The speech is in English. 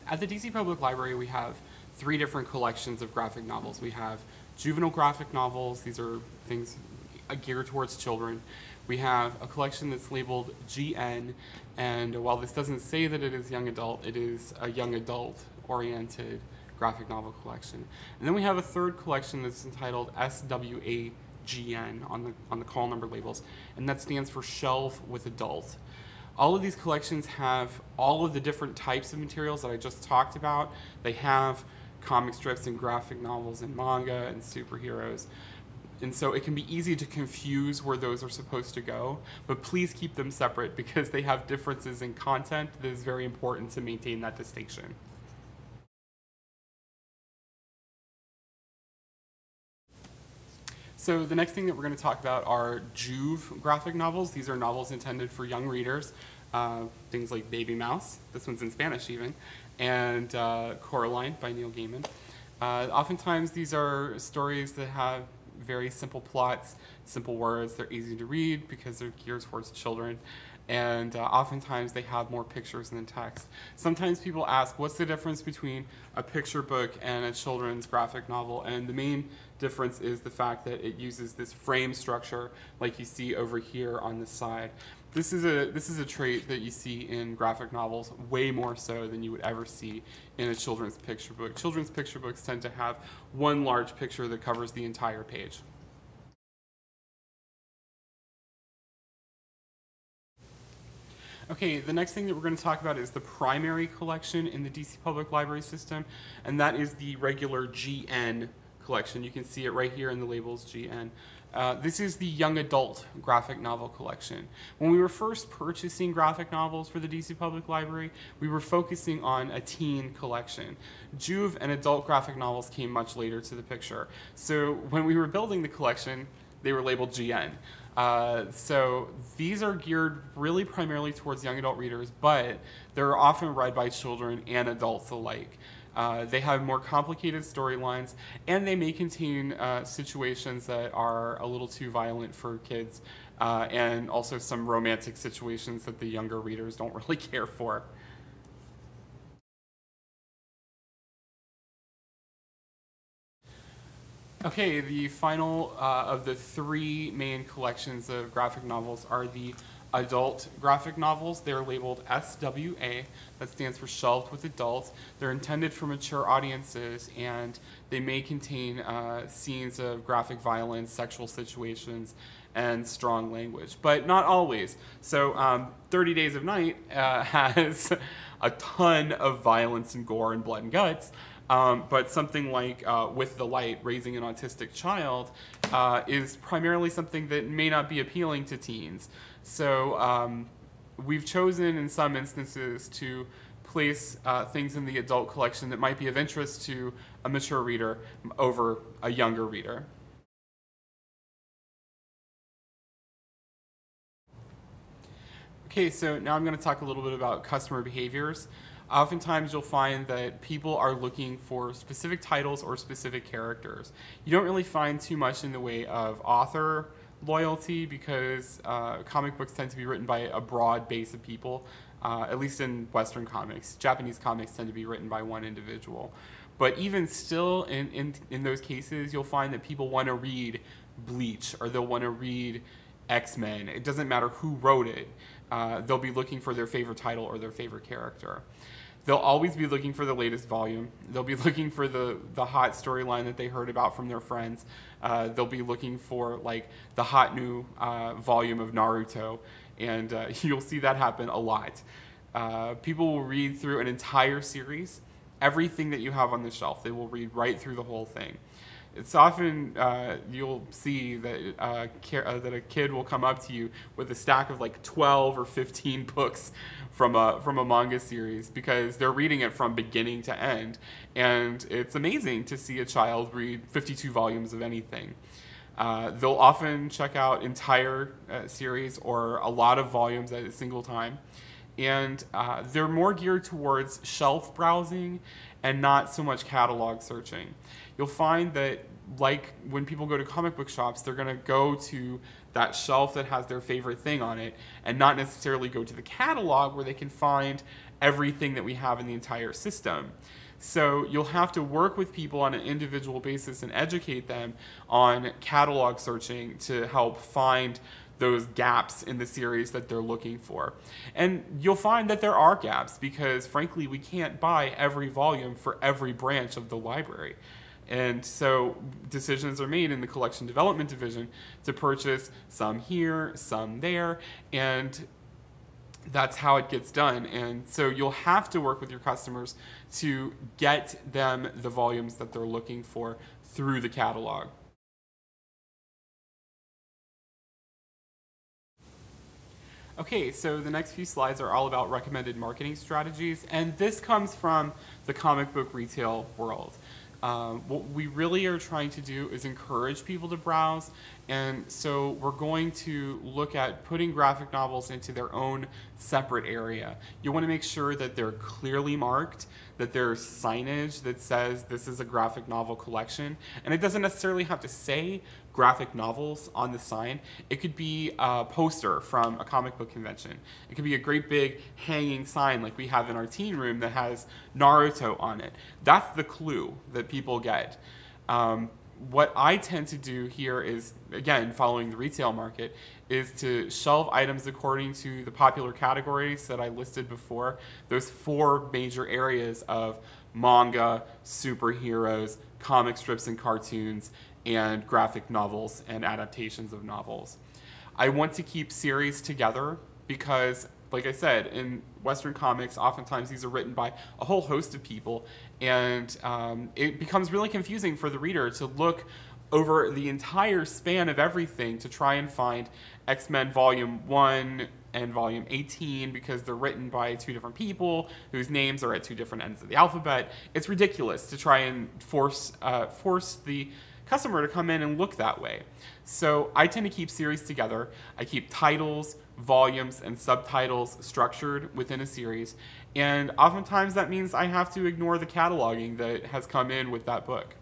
At the DC Public Library, we have 3 different collections of graphic novels. We have juvenile graphic novels. These are things geared towards children. We have a collection that's labeled GN, and while this doesn't say that it is young adult, it is a young adult-oriented graphic novel collection. And then we have a third collection that's entitled SWAGN on the call number labels, and that stands for Shelf with Adult. All of these collections have all of the different types of materials that I just talked about. They have comic strips and graphic novels and manga and superheroes. And so it can be easy to confuse where those are supposed to go, but please keep them separate because they have differences in content that is very important to maintain that distinction. So the next thing that we're going to talk about are Juve graphic novels. These are novels intended for young readers, things like Baby Mouse, this one's in Spanish even, and Coraline by Neil Gaiman. Oftentimes these are stories that have very simple plots, simple words. They're easy to read because they're geared towards children, and oftentimes they have more pictures than text. Sometimes people ask, what's the difference between a picture book and a children's graphic novel? And the main difference is the fact that it uses this frame structure like you see over here on the side. This is a trait that you see in graphic novels way more so than you would ever see in a children's picture book. Children's picture books tend to have one large picture that covers the entire page. Okay, the next thing that we're going to talk about is the primary collection in the DC Public Library system, and that is the regular GN collection. You can see it right here in the labels GN. This is the young adult graphic novel collection. When we were first purchasing graphic novels for the DC Public Library, we were focusing on a teen collection. Juve and adult graphic novels came much later to the picture. So when we were building the collection, they were labeled GN. So these are geared really primarily towards young adult readers, but they're often read by children and adults alike. They have more complicated storylines, and they may contain situations that are a little too violent for kids, and also some romantic situations that the younger readers don't really care for. Okay, the final of the 3 main collections of graphic novels are the adult graphic novels. They're labeled SWA, that stands for Shelved with Adult. They're intended for mature audiences, and they may contain scenes of graphic violence, sexual situations, and strong language, but not always. So 30 Days of Night has a ton of violence and gore and blood and guts, but something like With the Light, Raising an Autistic Child, is primarily something that may not be appealing to teens. So we've chosen in some instances to place things in the adult collection that might be of interest to a mature reader over a younger reader. Okay, so now I'm going to talk a little bit about customer behaviors. Oftentimes you'll find that people are looking for specific titles or specific characters. You don't really find too much in the way of author loyalty because comic books tend to be written by a broad base of people, at least in Western comics. Japanese comics tend to be written by one individual. But even still, in those cases, you'll find that people want to read Bleach or they'll want to read X-Men. It doesn't matter who wrote it. They'll be looking for their favorite title or their favorite character. They'll always be looking for the latest volume. They'll be looking for the hot storyline that they heard about from their friends. They'll be looking for like the hot new volume of Naruto, and you'll see that happen a lot. People will read through an entire series, everything that you have on the shelf. They will read right through the whole thing. It's often, you'll see that a kid will come up to you with a stack of like 12 or 15 books from a manga series because they're reading it from beginning to end. And it's amazing to see a child read 52 volumes of anything. They'll often check out entire series or a lot of volumes at a single time. And they're more geared towards shelf browsing and not so much catalog searching. You'll find that like when people go to comic book shops, they're going to go to that shelf that has their favorite thing on it and not necessarily go to the catalog where they can find everything that we have in the entire system. So you'll have to work with people on an individual basis and educate them on catalog searching to help find those gaps in the series that they're looking for. And you'll find that there are gaps because, frankly, we can't buy every volume for every branch of the library. And so decisions are made in the collection development division to purchase some here, some there, and that's how it gets done. And so you'll have to work with your customers to get them the volumes that they're looking for through the catalog. Okay, so the next few slides are all about recommended marketing strategies, and this comes from the comic book retail world. What we really are trying to do is encourage people to browse, and so we're going to look at putting graphic novels into their own separate area. You want to make sure that they're clearly marked, that there's signage that says this is a graphic novel collection, and it doesn't necessarily have to say graphic novels on the sign. It could be a poster from a comic book convention. It could be a great big hanging sign like we have in our teen room that has Naruto on it. That's the clue that people get. What I tend to do here is, again, following the retail market, is to shelve items according to the popular categories that I listed before, those 4 major areas of manga, superheroes, comic strips and cartoons, and graphic novels and adaptations of novels. I want to keep series together because, like I said, in Western comics, oftentimes these are written by a whole host of people, and it becomes really confusing for the reader to look over the entire span of everything to try and find X-Men Volume 1 and Volume 18 because they're written by 2 different people whose names are at 2 different ends of the alphabet. It's ridiculous to try and force the customer to come in and look that way. So I tend to keep series together. I keep titles, volumes, and subtitles structured within a series, and oftentimes that means I have to ignore the cataloging that has come in with that book.